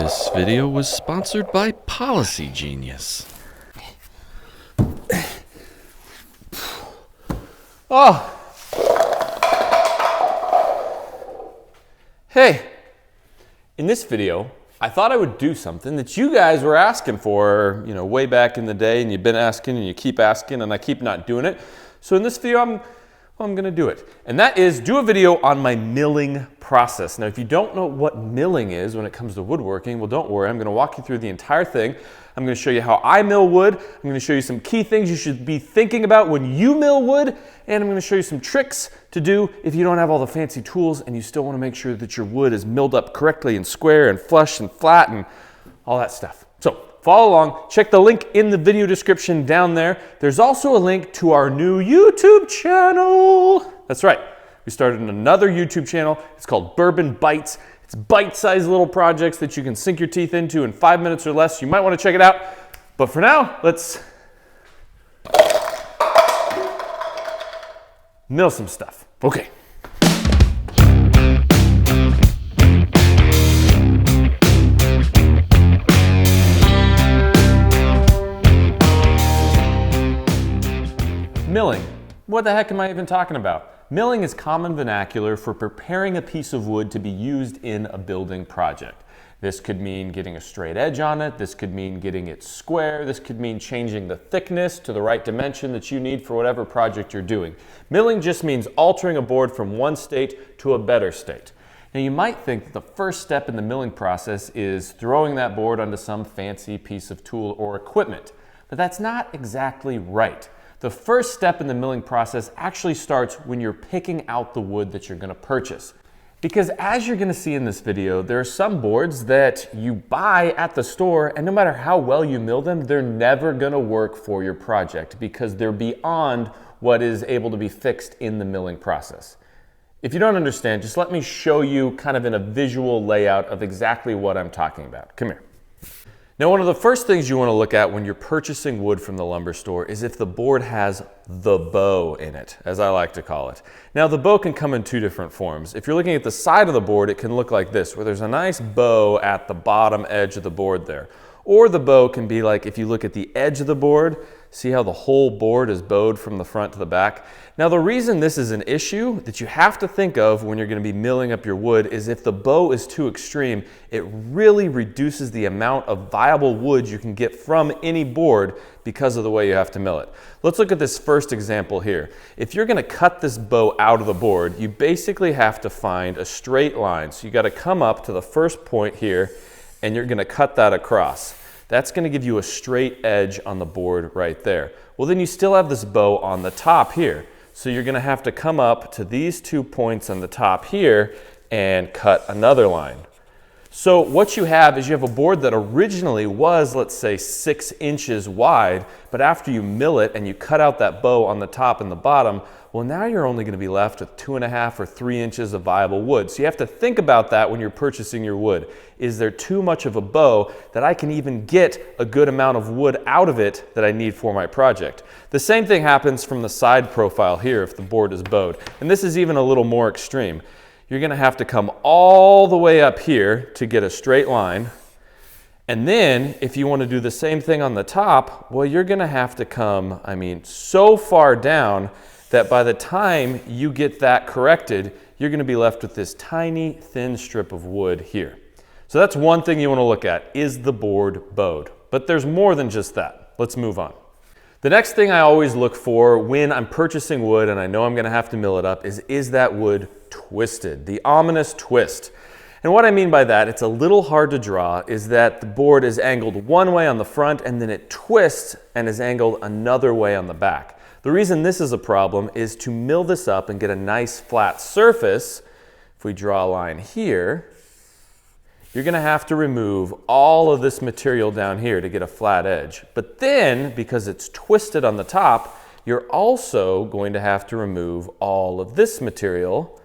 This video was sponsored by Policy Genius. Oh! Hey! In this video, I thought I would do something that you guys were asking for, way back in the day, and you've been asking and you keep asking and I keep not doing it. So in this video, I'm gonna do it. And that is do a video on my milling process. Now, if you don't know what milling is when it comes to woodworking, well, don't worry. I'm gonna walk you through the entire thing. I'm gonna show you how I mill wood. I'm gonna show you some key things you should be thinking about when you mill wood. And I'm gonna show you some tricks to do if you don't have all the fancy tools and you still wanna make sure that your wood is milled up correctly and square and flush and flat and all that stuff. So follow along, check the link in the video description down there. There's also a link to our new YouTube channel. That's right, we started another YouTube channel. It's called Bourbon Bites. It's bite-sized little projects that you can sink your teeth into in 5 minutes or less. You might want to check it out. But for now, let's mill some stuff. Okay. Milling. What the heck am I even talking about? Milling is common vernacular for preparing a piece of wood to be used in a building project. This could mean getting a straight edge on it. This could mean getting it square. This could mean changing the thickness to the right dimension that you need for whatever project you're doing. Milling just means altering a board from one state to a better state. Now, you might think that the first step in the milling process is throwing that board onto some fancy piece of tool or equipment, but that's not exactly right. The first step in the milling process actually starts when you're picking out the wood that you're gonna purchase. Because as you're gonna see in this video, there are some boards that you buy at the store, and no matter how well you mill them, they're never gonna work for your project because they're beyond what is able to be fixed in the milling process. If you don't understand, just let me show you kind of in a visual layout of exactly what I'm talking about. Come here. Now, one of the first things you want to look at when you're purchasing wood from the lumber store is if the board has the bow in it, as I like to call it. Now, the bow can come in two different forms. If you're looking at the side of the board, it can look like this, where there's a nice bow at the bottom edge of the board there. Or the bow can be like, if you look at the edge of the board, see how the whole board is bowed from the front to the back? Now, the reason this is an issue that you have to think of when you're going to be milling up your wood is if the bow is too extreme, it really reduces the amount of viable wood you can get from any board because of the way you have to mill it. Let's look at this first example here. If you're going to cut this bow out of the board, you basically have to find a straight line. So you got to come up to the first point here and you're going to cut that across. That's going to give you a straight edge on the board right there. Well, then you still have this bow on the top here. So you're going to have to come up to these 2 points on the top here and cut another line. So what you have is you have a board that originally was, let's say, 6 inches wide, but after you mill it and you cut out that bow on the top and the bottom, well, now you're only going to be left with 2.5 or 3 inches of viable wood. So you have to think about that when you're purchasing your wood. Is there too much of a bow that I can even get a good amount of wood out of it that I need for my project? The same thing happens from the side profile here if the board is bowed. And this is even a little more extreme. You're going to have to come all the way up here to get a straight line. And then if you want to do the same thing on the top, well, you're going to have to come, so far down that by the time you get that corrected, you're going to be left with this tiny, thin strip of wood here. So that's one thing you want to look at, is the board bowed? But there's more than just that. Let's move on. The next thing I always look for when I'm purchasing wood and I know I'm going to have to mill it up is that wood twisted? The ominous twist. And what I mean by that, it's a little hard to draw, is that the board is angled one way on the front and then it twists and is angled another way on the back. The reason this is a problem is to mill this up and get a nice flat surface. If we draw a line here, you're going to have to remove all of this material down here to get a flat edge. But then, because it's twisted on the top, you're also going to have to remove all of this material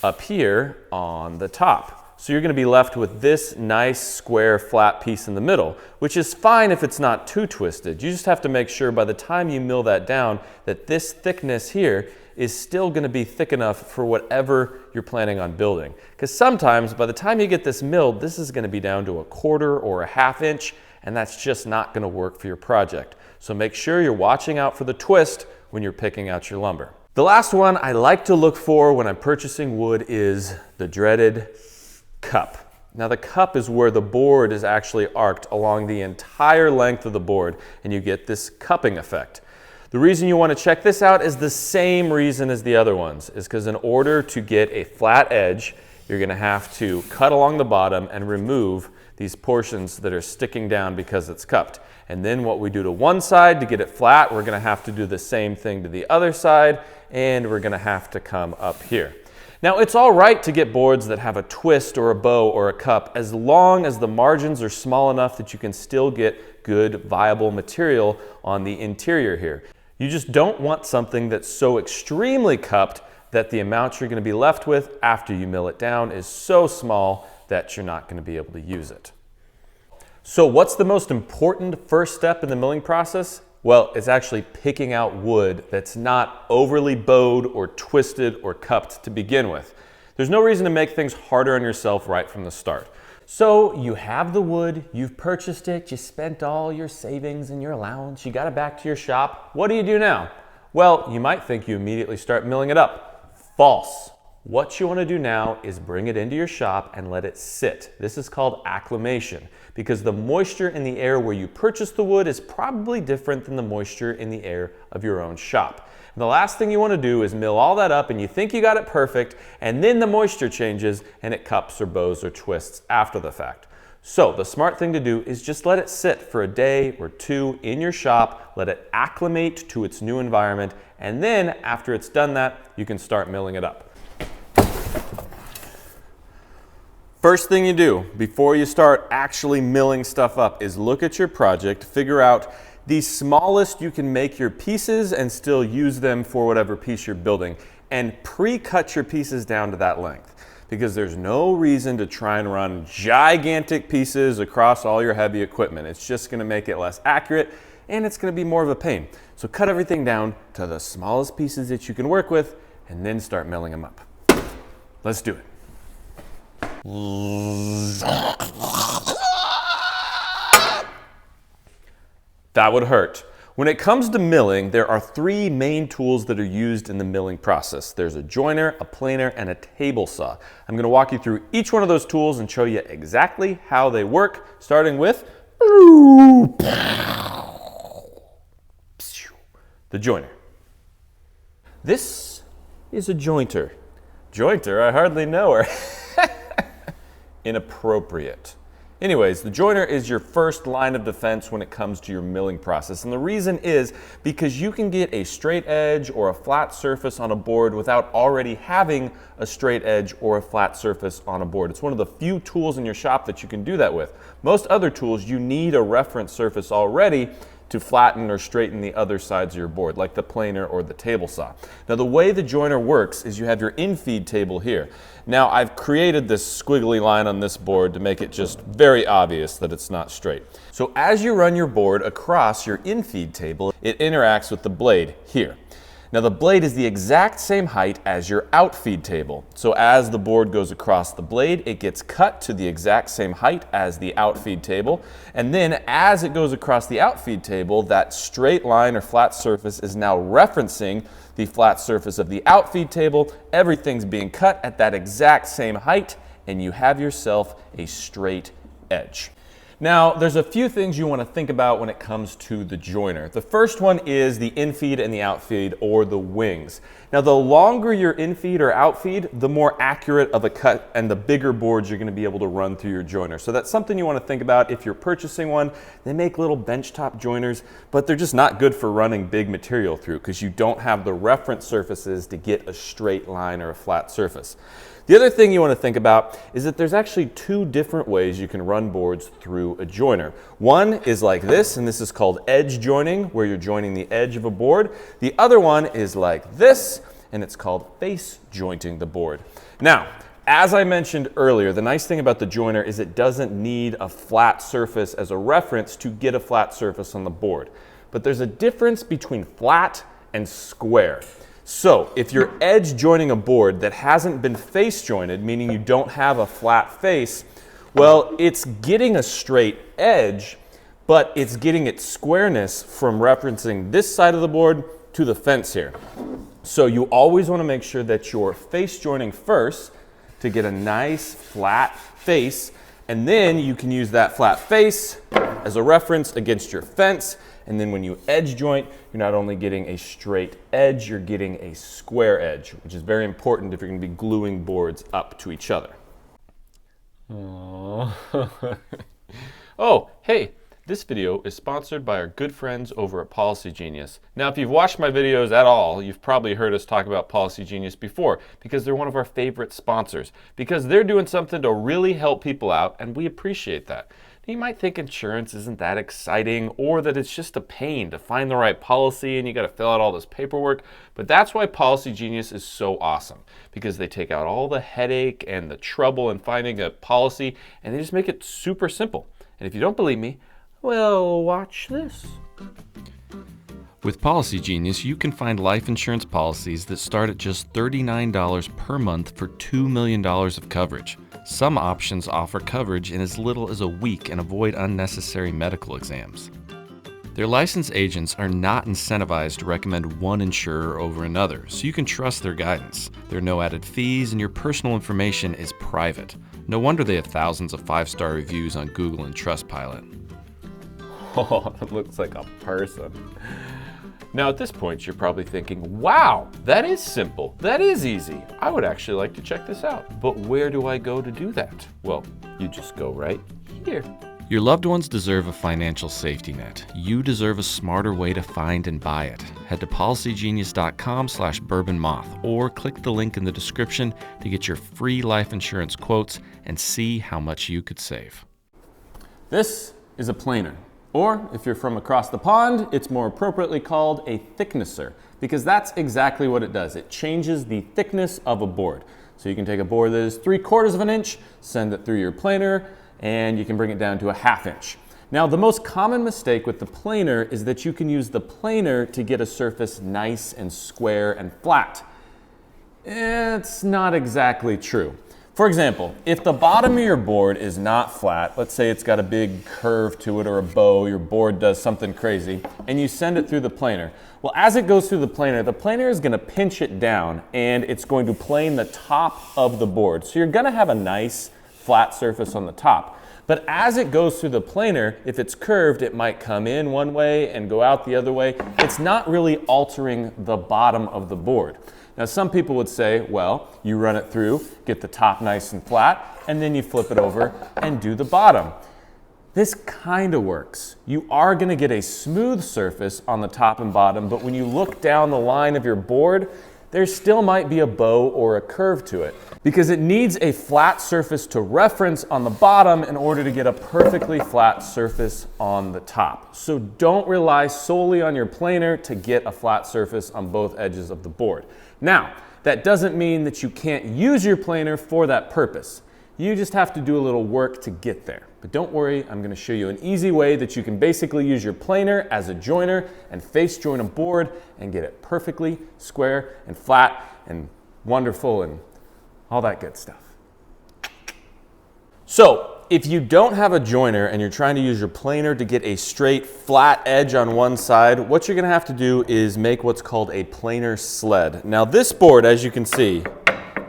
up here on the top. So you're going to be left with this nice square flat piece in the middle, which is fine if it's not too twisted. You just have to make sure by the time you mill that down that this thickness here is still going to be thick enough for whatever you're planning on building. Because sometimes by the time you get this milled, this is going to be down to a 1/4 or a 1/2 inch, and that's just not going to work for your project. So make sure you're watching out for the twist when you're picking out your lumber. The last one I like to look for when I'm purchasing wood is the dreaded cup. Now the cup is where the board is actually arced along the entire length of the board, and you get this cupping effect. The reason you want to check this out is the same reason as the other ones, is because in order to get a flat edge, you're going to have to cut along the bottom and remove these portions that are sticking down because it's cupped. And then what we do to one side to get it flat, we're going to have to do the same thing to the other side, and we're going to have to come up here. Now it's all right to get boards that have a twist or a bow or a cup as long as the margins are small enough that you can still get good viable material on the interior here. You just don't want something that's so extremely cupped that the amount you're going to be left with after you mill it down is so small that you're not going to be able to use it. So what's the most important first step in the milling process? Well, it's actually picking out wood that's not overly bowed or twisted or cupped to begin with. There's no reason to make things harder on yourself right from the start. So you have the wood, you've purchased it, you spent all your savings and your allowance, you got it back to your shop. What do you do now? Well, you might think you immediately start milling it up. False. What you want to do now is bring it into your shop and let it sit. This is called acclimation, because the moisture in the air where you purchase the wood is probably different than the moisture in the air of your own shop. And the last thing you want to do is mill all that up and you think you got it perfect, and then the moisture changes and it cups or bows or twists after the fact. So the smart thing to do is just let it sit for a day or two in your shop, let it acclimate to its new environment, and then after it's done that, you can start milling it up. First thing you do before you start actually milling stuff up is look at your project, figure out the smallest you can make your pieces and still use them for whatever piece you're building, and pre-cut your pieces down to that length, because there's no reason to try and run gigantic pieces across all your heavy equipment. It's just going to make it less accurate and it's going to be more of a pain. So cut everything down to the smallest pieces that you can work with and then start milling them up. Let's do it. That would hurt. When it comes to milling, there are 3 main tools that are used in the milling process. There's a joiner, a planer, and a table saw. I'm going to walk you through each one of those tools and show you exactly how they work, starting with the joiner. This is a jointer. Jointer? I hardly know her. Inappropriate. Anyways, the joiner is your first line of defense when it comes to your milling process. And the reason is because you can get a straight edge or a flat surface on a board without already having a straight edge or a flat surface on a board. It's one of the few tools in your shop that you can do that with. Most other tools, you need a reference surface already to flatten or straighten the other sides of your board, like the planer or the table saw. Now the way the joiner works is you have your infeed table here. Now I've created this squiggly line on this board to make it just very obvious that it's not straight. So as you run your board across your infeed table, it interacts with the blade here. Now the blade is the exact same height as your outfeed table. So as the board goes across the blade, it gets cut to the exact same height as the outfeed table. And then as it goes across the outfeed table, that straight line or flat surface is now referencing the flat surface of the outfeed table. Everything's being cut at that exact same height, and you have yourself a straight edge. Now, there's a few things you want to think about when it comes to the joiner. The first one is the infeed and the outfeed, or the wings. Now, the longer your infeed or outfeed, the more accurate of a cut and the bigger boards you're going to be able to run through your joiner. So that's something you want to think about if you're purchasing one. They make little benchtop joiners, but they're just not good for running big material through because you don't have the reference surfaces to get a straight line or a flat surface. The other thing you want to think about is that there's actually 2 different ways you can run boards through a joiner. One is like this, and this is called edge joining, where you're joining the edge of a board. The other one is like this, and it's called face jointing the board. Now, as I mentioned earlier, the nice thing about the joiner is it doesn't need a flat surface as a reference to get a flat surface on the board. But there's a difference between flat and square. So if you're edge joining a board that hasn't been face jointed, meaning you don't have a flat face, well, it's getting a straight edge, but it's getting its squareness from referencing this side of the board to the fence here. So you always want to make sure that you're face joining first to get a nice flat face, and then you can use that flat face as a reference against your fence. And then when you edge joint, you're not only getting a straight edge, you're getting a square edge, which is very important if you're going to be gluing boards up to each other. Oh, hey, this video is sponsored by our good friends over at Policy Genius. Now, if you've watched my videos at all, you've probably heard us talk about Policy Genius before because they're one of our favorite sponsors, because they're doing something to really help people out, and we appreciate that. You might think insurance isn't that exciting, or that it's just a pain to find the right policy and you got to fill out all this paperwork, but that's why Policy Genius is so awesome, because they take out all the headache and the trouble in finding a policy and they just make it super simple. And if you don't believe me, well, watch this. With Policy Genius, you can find life insurance policies that start at just $39 per month for $2 million of coverage. Some options offer coverage in as little as a week and avoid unnecessary medical exams. Their licensed agents are not incentivized to recommend one insurer over another, so you can trust their guidance. There are no added fees, and your personal information is private. No wonder they have thousands of 5-star reviews on Google and Trustpilot. Oh, it looks like a person. Now at this point, you're probably thinking, wow, that is simple, that is easy. I would actually like to check this out. But where do I go to do that? Well, you just go right here. Your loved ones deserve a financial safety net. You deserve a smarter way to find and buy it. Head to policygenius.com/bourbonmoth or click the link in the description to get your free life insurance quotes and see how much you could save. This is a planer. Or, if you're from across the pond, it's more appropriately called a thicknesser, because that's exactly what it does. It changes the thickness of a board. So you can take a board that is 3/4 of an inch, send it through your planer, and you can bring it down to a 1/2 inch. Now, the most common mistake with the planer is that you can use the planer to get a surface nice and square and flat. It's not exactly true. For example, if the bottom of your board is not flat, let's say it's got a big curve to it or a bow, your board does something crazy, and you send it through the planer. Well, as it goes through the planer is going to pinch it down and it's going to plane the top of the board. So you're going to have a nice flat surface on the top. But as it goes through the planer, if it's curved, it might come in one way and go out the other way. It's not really altering the bottom of the board. Now, some people would say, well, you run it through, get the top nice and flat, and then you flip it over and do the bottom. This kind of works. You are going to get a smooth surface on the top and bottom, but when you look down the line of your board, there still might be a bow or a curve to it, because it needs a flat surface to reference on the bottom in order to get a perfectly flat surface on the top. So don't rely solely on your planer to get a flat surface on both edges of the board. Now, that doesn't mean that you can't use your planer for that purpose. You just have to do a little work to get there. But don't worry, I'm going to show you an easy way that you can basically use your planer as a joiner and face join a board and get it perfectly square and flat and wonderful and all that good stuff. So, if you don't have a joiner and you're trying to use your planer to get a straight flat edge on one side, what you're going to have to do is make what's called a planer sled. Now this board, as you can see,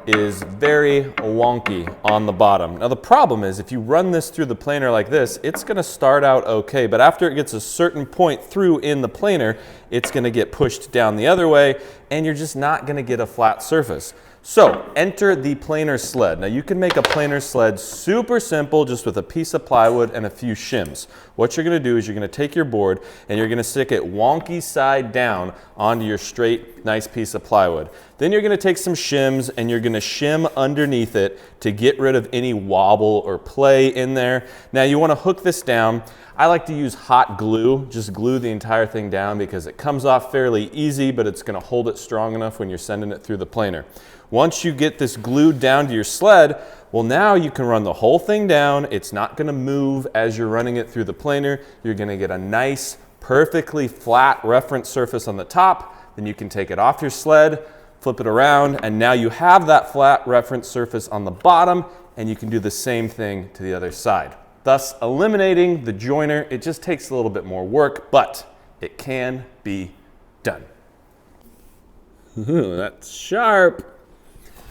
is very wonky on the bottom. Now the problem is if you run this through the planer like this, it's going to start out okay, but after it gets a certain point through in the planer, it's going to get pushed down the other way and you're just not going to get a flat surface. So enter the planer sled. Now you can make a planer sled super simple just with a piece of plywood and a few shims. What you're going to do is you're going to take your board and you're going to stick it wonky side down onto your straight nice piece of plywood. Then you're going to take some shims and you're going to shim underneath it to get rid of any wobble or play in there. Now you want to hook this down. I like to use hot glue, just glue the entire thing down because it comes off fairly easy, but it's going to hold it strong enough when you're sending it through the planer. Once you get this glued down to your sled, well, now you can run the whole thing down. It's not gonna move as you're running it through the planer. You're gonna get a nice, perfectly flat reference surface on the top. Then you can take it off your sled, flip it around, and now you have that flat reference surface on the bottom, and you can do the same thing to the other side. Thus eliminating the joiner. It just takes a little bit more work, but it can be done. Ooh, that's sharp.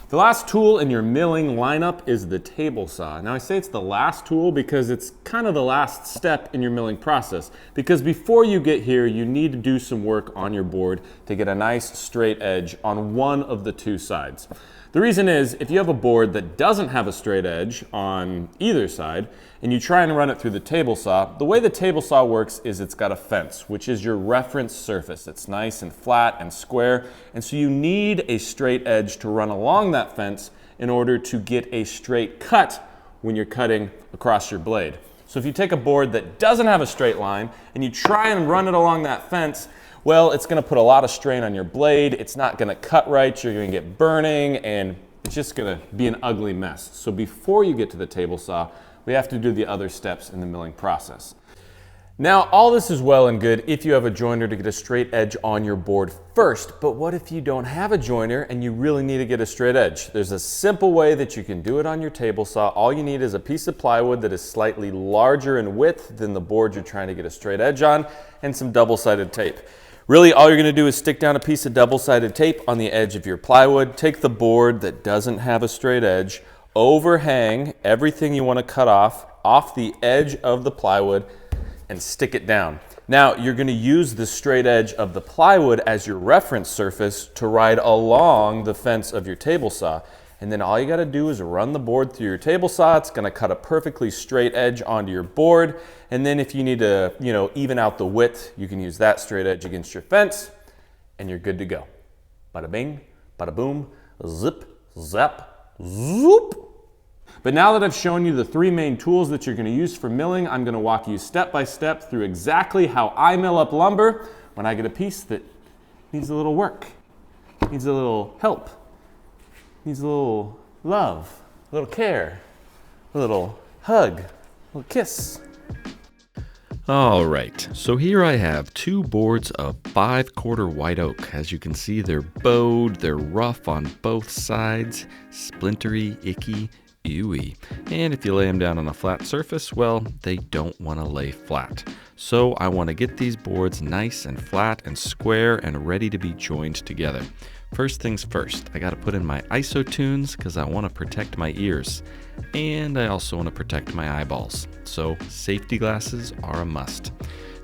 The last tool in your milling lineup is the table saw. Now I say it's the last tool because it's kind of the last step in your milling process. Because before you get here, you need to do some work on your board to get a nice straight edge on one of the two sides. The reason is, if you have a board that doesn't have a straight edge on either side, and you try and run it through the table saw, the way the table saw works is it's got a fence, which is your reference surface. It's nice and flat and square, and so you need a straight edge to run along that fence in order to get a straight cut when you're cutting across your blade. So if you take a board that doesn't have a straight line, and you try and run it along that fence, well, it's gonna put a lot of strain on your blade. It's not gonna cut right. You're gonna get burning, and it's just gonna be an ugly mess. So before you get to the table saw, we have to do the other steps in the milling process. Now, all this is well and good if you have a joiner to get a straight edge on your board first, but what if you don't have a joiner and you really need to get a straight edge? There's a simple way that you can do it on your table saw. All you need is a piece of plywood that is slightly larger in width than the board you're trying to get a straight edge on, and some double-sided tape. Really, all you're gonna do is stick down a piece of double-sided tape on the edge of your plywood, take the board that doesn't have a straight edge, overhang everything you wanna cut off the edge of the plywood, and stick it down. Now, you're gonna use the straight edge of the plywood as your reference surface to ride along the fence of your table saw. And then all you gotta do is run the board through your table saw. It's gonna cut a perfectly straight edge onto your board. And then if you need to, even out the width, you can use that straight edge against your fence, and you're good to go. Bada bing, bada boom, zip, zap, zoop. But now that I've shown you the three main tools that you're gonna use for milling, I'm gonna walk you step by step through exactly how I mill up lumber when I get a piece that needs a little work, needs a little help, needs a little love, a little care, a little hug, a little kiss. All right, so here I have two boards of 5/4 white oak. As you can see, they're bowed, they're rough on both sides, splintery, icky, ewy. And if you lay them down on a flat surface, well, they don't want to lay flat. So I want to get these boards nice and flat and square and ready to be joined together. First things first, I got to put in my ISO tunes because I want to protect my ears. And I also want to protect my eyeballs. So safety glasses are a must.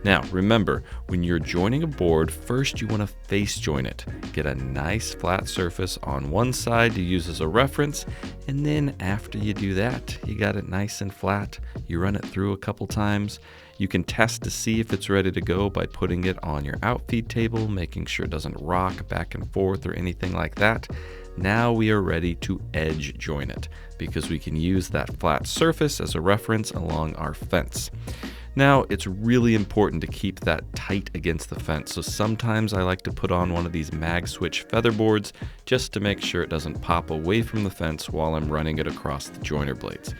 Now, remember, when you're joining a board, first you want to face join it. Get a nice flat surface on one side to use as a reference, and then after you do that, you got it nice and flat, you run it through a couple times. You can test to see if it's ready to go by putting it on your outfeed table, making sure it doesn't rock back and forth or anything like that. Now we are ready to edge join it, because we can use that flat surface as a reference along our fence. Now, it's really important to keep that tight against the fence, so sometimes I like to put on one of these mag switch feather boards just to make sure it doesn't pop away from the fence while I'm running it across the joiner blades.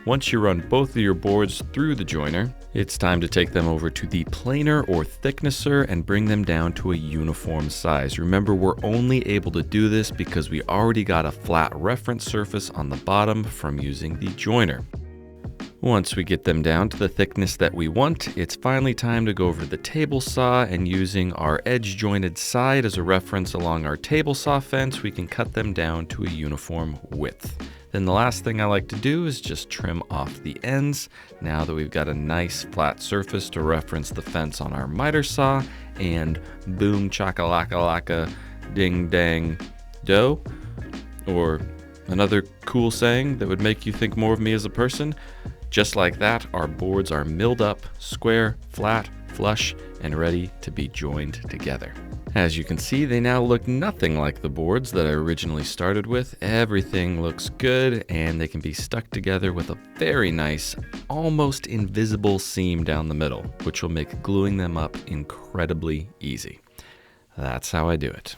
Once you run both of your boards through the joiner, it's time to take them over to the planer or thicknesser and bring them down to a uniform size. Remember, we're only able to do this because we already got a flat reference surface on the bottom from using the joiner. Once we get them down to the thickness that we want, it's finally time to go over the table saw, and using our edge jointed side as a reference along our table saw fence, we can cut them down to a uniform width. Then the last thing I like to do is just trim off the ends. Now that we've got a nice flat surface to reference the fence on our miter saw, and boom chakalaka ding dang do, or another cool saying that would make you think more of me as a person, just like that, our boards are milled up, square, flat, flush, and ready to be joined together. As you can see, they now look nothing like the boards that I originally started with. Everything looks good, and they can be stuck together with a very nice, almost invisible seam down the middle, which will make gluing them up incredibly easy. That's how I do it.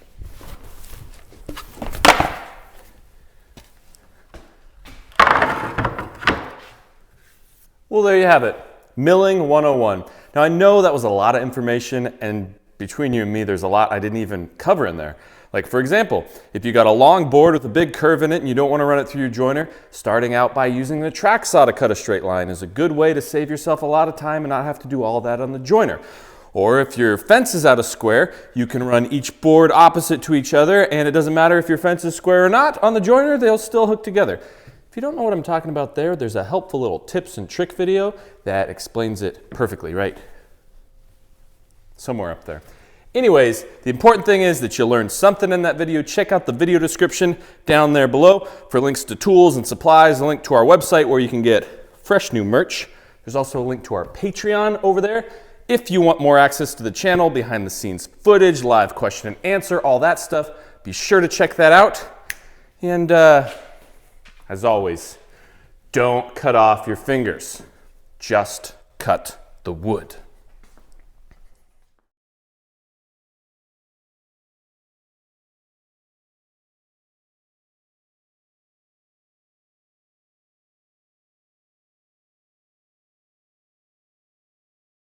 Well, there you have it. Milling 101. Now I know that was a lot of information, and between you and me, there's a lot I didn't even cover in there. Like for example, if you got a long board with a big curve in it and you don't want to run it through your joiner, starting out by using the track saw to cut a straight line is a good way to save yourself a lot of time and not have to do all that on the joiner. Or if your fence is out of square, you can run each board opposite to each other, and it doesn't matter if your fence is square or not, on the joiner they'll still hook together. If you don't know what I'm talking about there's a helpful little tips and trick video that explains it perfectly, right? Somewhere up there. Anyways, the important thing is that you learned something in that video. Check out the video description down there below for links to tools and supplies, a link to our website where you can get fresh new merch. There's also a link to our Patreon over there. If you want more access to the channel, behind the scenes footage, live question and answer, all that stuff, be sure to check that out. And as always, don't cut off your fingers. Just cut the wood.